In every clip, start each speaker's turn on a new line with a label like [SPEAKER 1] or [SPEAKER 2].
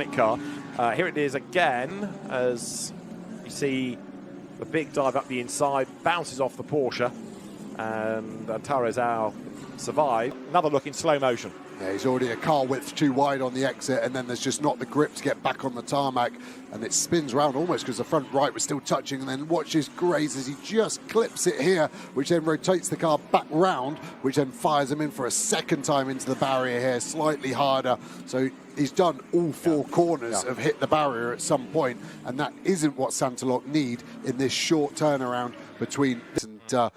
[SPEAKER 1] iconic car. Here it is again, as you see the big dive up the inside, bounces off the Porsche, and Antares Au survived. Another look in slow motion.
[SPEAKER 2] Yeah, he's already a car width too wide on the exit, and then there's just not the grip to get back on the tarmac, and it spins round almost because the front right was still touching, and then watches Graze as he just clips it here, which then rotates the car back round, which then fires him in for a second time into the barrier here, slightly harder. So he's done all four corners of hit the barrier at some point, and that isn't what Santalok need in this short turnaround between this and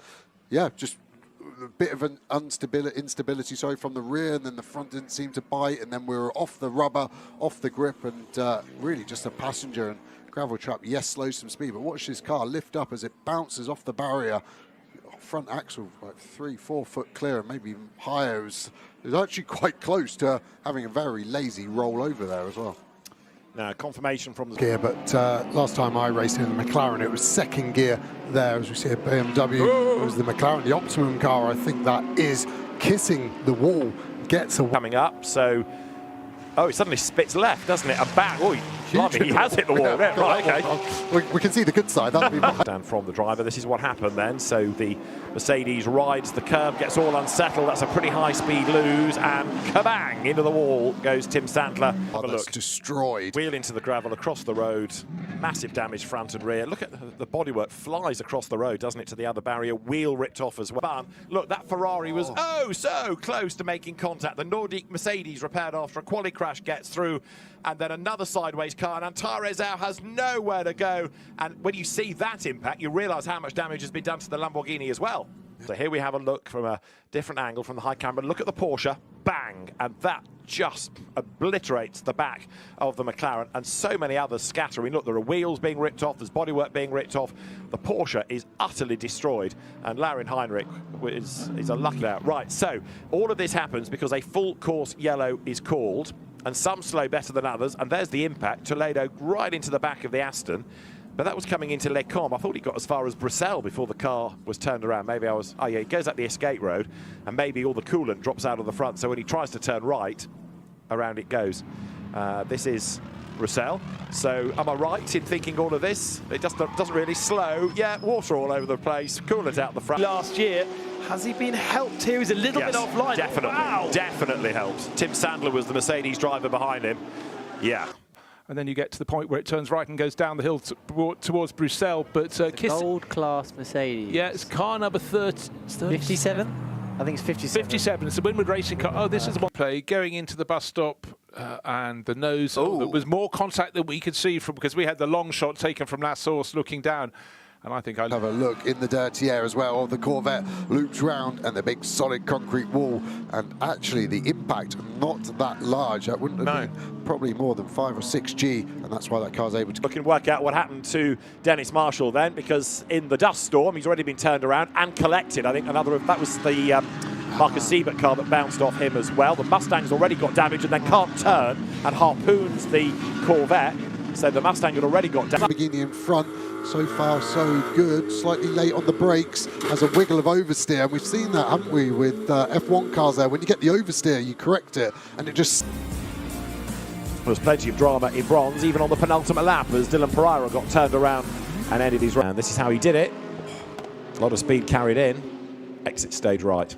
[SPEAKER 2] just a bit of an instability from the rear, and then the front didn't seem to bite, and then we were off the rubber, off the grip, and really just a passenger and gravel trap. Yes, slows some speed, but watch this car lift up as it bounces off the barrier. Front axle like 3-4 foot clear, and maybe even higher. It was actually quite close to having a very lazy roll over there as well.
[SPEAKER 1] Now, confirmation from the
[SPEAKER 2] gear, but last time I raced in the McLaren, it was second gear there, as we see at BMW. It was the McLaren, the Optimum car. I think that is kissing the wall, gets a
[SPEAKER 1] coming up. So, oh, it suddenly spits left, doesn't it? A back. Oh, he has hit the wall. Yeah, right, okay.
[SPEAKER 2] We can see the good side. That'll be
[SPEAKER 1] down from the driver. This is what happened then. So the Mercedes rides the curb, gets all unsettled. That's a pretty high speed lose, and kabang, into the wall goes Tim Sandler. Have a look.
[SPEAKER 2] Destroyed.
[SPEAKER 1] Wheel into the gravel across the road. Massive damage front and rear. Look at the bodywork flies across the road, doesn't it, to the other barrier. Wheel ripped off as well. But look, that Ferrari was so close to making contact. The Nordic Mercedes, repaired after a quali crash, gets through, and then another sideways car, and Antares Au has nowhere to go. And when you see that impact, you realise how much damage has been done to the Lamborghini as well. So here we have a look from a different angle from the high camera. Look at the Porsche, bang, and that just obliterates the back of the McLaren, and so many others scatter. I mean, look, there are wheels being ripped off, there's bodywork being ripped off. The Porsche is utterly destroyed, and Laurin Heinrich is a lucky out. Right, so all of this happens because a full course yellow is called, and some slow better than others, and there's the impact. Toledo right into the back of the Aston. But that was coming into Les Combes. I thought he got as far as Bruxelles before the car was turned around. Maybe I was... Oh, yeah, he goes up the escape road, and maybe all the coolant drops out of the front. So when he tries to turn right, around it goes. This is Bruxelles. So am I right in thinking all of this? It just doesn't really slow. Yeah, water all over the place, coolant out the front.
[SPEAKER 3] Last year, has he been helped here? He's a little bit offline.
[SPEAKER 1] Definitely, definitely helped. Tim Sandler was the Mercedes driver behind him. Yeah.
[SPEAKER 4] And then you get to the point where it turns right and goes down the hill towards Bruxelles. But
[SPEAKER 5] gold class Mercedes.
[SPEAKER 4] Yeah, it's car number
[SPEAKER 5] 57. I think it's 57.
[SPEAKER 4] 57. It's a Winward Racing car. Oh, this is the one play going into the bus stop, and the nose. There was more contact than we could see from, because we had the long shot taken from La Source looking down. And I think I'll
[SPEAKER 2] have a look in the dirty air as well. The Corvette loops round, and the big solid concrete wall, and actually the impact not that large. That wouldn't have been probably more than 5 or 6 G, and that's why that car's able to.
[SPEAKER 1] We can work out what happened to Dennis Marshall then, because in the dust storm he's already been turned around and collected. I think that was the Marcus Siebert car that bounced off him as well. The Mustang's already got damage and then can't turn and harpoons the Corvette. So the Mustang had already got damage.
[SPEAKER 2] Lamborghini in front. So far, so good. Slightly late on the brakes, has a wiggle of oversteer. And we've seen that, haven't we, with F1 cars there. When you get the oversteer, you correct it, and it just...
[SPEAKER 1] There was plenty of drama in bronze, even on the penultimate lap, as Dylan Pereira got turned around and ended his round. This is how he did it. A lot of speed carried in. Exit stage right.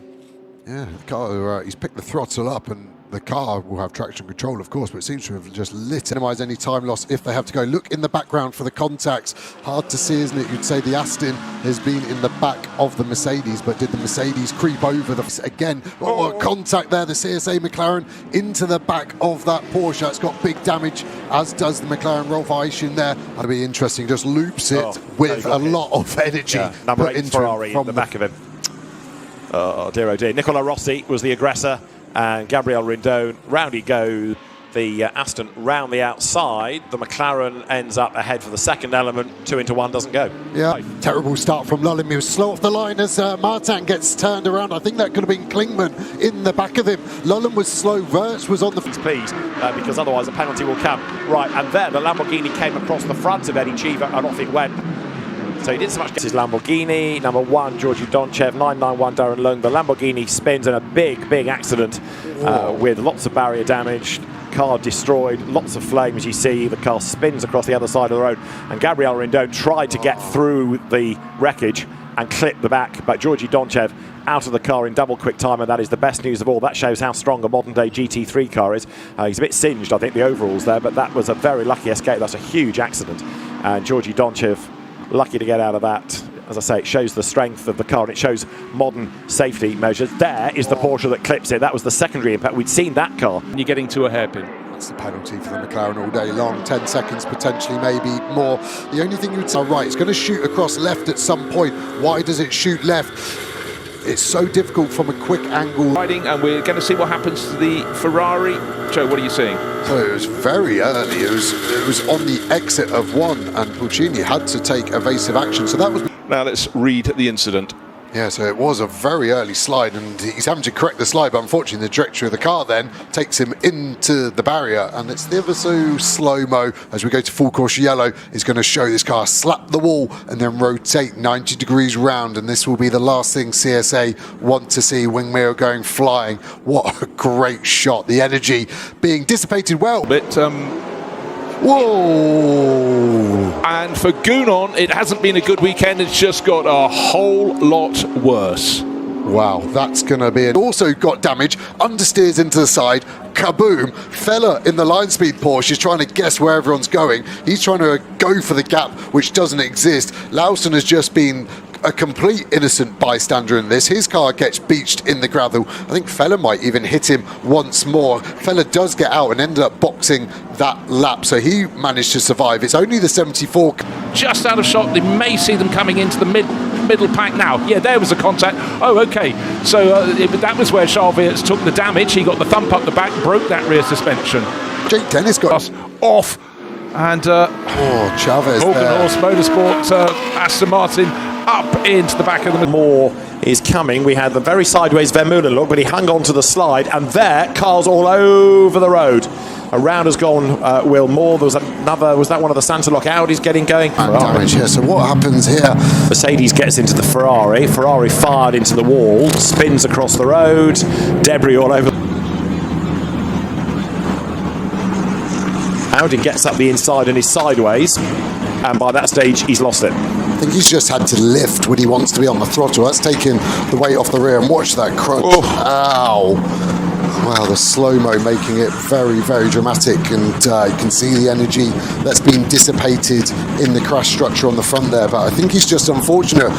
[SPEAKER 2] Yeah, the car, he's picked the throttle up, and the car will have traction control, of course, but it seems to have just lit. Minimise any time loss if they have to go. Look in the background for the contacts. Hard to see, isn't it? You'd say the Aston has been in the back of the Mercedes, but did the Mercedes creep over the... Again, contact there, the CSA McLaren into the back of that Porsche. It's got big damage, as does the McLaren Rolf Eichen there. That'll be interesting. Just loops it with a lot of energy.
[SPEAKER 1] Yeah. Number 8 Ferrari in the back of him. Oh, dear, oh dear. Nicola Rossi was the aggressor, and Gabriel Rindone, round he goes. The Aston round the outside. The McLaren ends up ahead for the second element. 2 into 1 doesn't go.
[SPEAKER 2] Yeah, terrible start from Lullen. He was slow off the line as Martin gets turned around. I think that could have been Klingman in the back of him. Lullen was slow. Wirtz was on the...
[SPEAKER 1] Please, because otherwise a penalty will come. Right, and there the Lamborghini came across the front of Eddie Cheever and off it went. So he didn't so much get his Lamborghini. Number 1, Georgi Donchev, 991 Darren Lung. The Lamborghini spins in a big accident with lots of barrier damage. car destroyed, lots of flames you see, the car spins across the other side of the road, and Gabriel Rindon tried to get through the wreckage and clip the back, but Georgi Donchev out of the car in double quick time, and that is the best news of all. That shows how strong a modern day GT3 car is. He's a bit singed, I think, the overalls there, but that was a very lucky escape. That's a huge accident, and Georgi Donchev lucky to get out of that. As I say, it shows the strength of the car, and it shows modern safety measures. There is the Porsche that clips it. That was the secondary impact. We'd seen that car.
[SPEAKER 4] You're getting to a hairpin.
[SPEAKER 2] That's the penalty for the McLaren all day long. 10 seconds potentially, maybe more. The only thing you would say, right, it's going to shoot across left at some point. Why does it shoot left? It's so difficult from a quick angle.
[SPEAKER 4] Riding, and we're going to see what happens to the Ferrari. Joe, what are you seeing?
[SPEAKER 2] So it was very early. It was on the exit of one, and Pulcini had to take evasive action. So that was.
[SPEAKER 4] Now let's read the incident.
[SPEAKER 2] Yeah, so it was a very early slide, and he's having to correct the slide, but unfortunately the director of the car then takes him into the barrier, and it's the ever so slow-mo as we go to full course yellow. Is going to show this car slap the wall and then rotate 90 degrees round, and this will be the last thing CSA want to see. Wing mirror going flying. What a great shot. The energy being dissipated well. Whoa!
[SPEAKER 4] And for Gounon, it hasn't been a good weekend. It's just got a whole lot worse.
[SPEAKER 2] Wow, that's going to be it. Also got damage, understeers into the side, kaboom. Fella in the line speed Porsche is trying to guess where everyone's going. He's trying to go for the gap, which doesn't exist. Lawson has just been a complete innocent bystander in this. His car gets beached in the gravel. I think Fella might even hit him once more. Fella does get out and ended up boxing that lap, so he managed to survive. It's only the 74.
[SPEAKER 4] Just out of shot. They may see them coming into the middle pack now. Yeah, there was a contact. Oh, okay. So that was where Charles Weerts took the damage. He got the thump up the back, broke that rear suspension.
[SPEAKER 2] Jake Dennis got
[SPEAKER 4] us off. And
[SPEAKER 2] Chavez
[SPEAKER 4] Falcon
[SPEAKER 2] there.
[SPEAKER 4] Horse Motorsport, Aston Martin up into the back of the
[SPEAKER 1] More is coming. We had the very sideways Vermeulen look, but he hung on to the slide, and there, cars all over the road. Around has gone Will Moore. There was another, was that one of the Santa Lock Audis getting going?
[SPEAKER 2] And damage here. So what happens here?
[SPEAKER 1] Mercedes gets into the Ferrari. Ferrari fired into the wall, spins across the road, debris all over. Audi gets up the inside and is sideways, and by that stage he's lost it.
[SPEAKER 2] I think he's just had to lift when he wants to be on the throttle. That's taken the weight off the rear, and watch that crunch.
[SPEAKER 1] Oh.
[SPEAKER 2] Ow. Wow, the slow-mo making it very, very dramatic, and you can see the energy that's been dissipated in the crash structure on the front there, but I think he's just unfortunate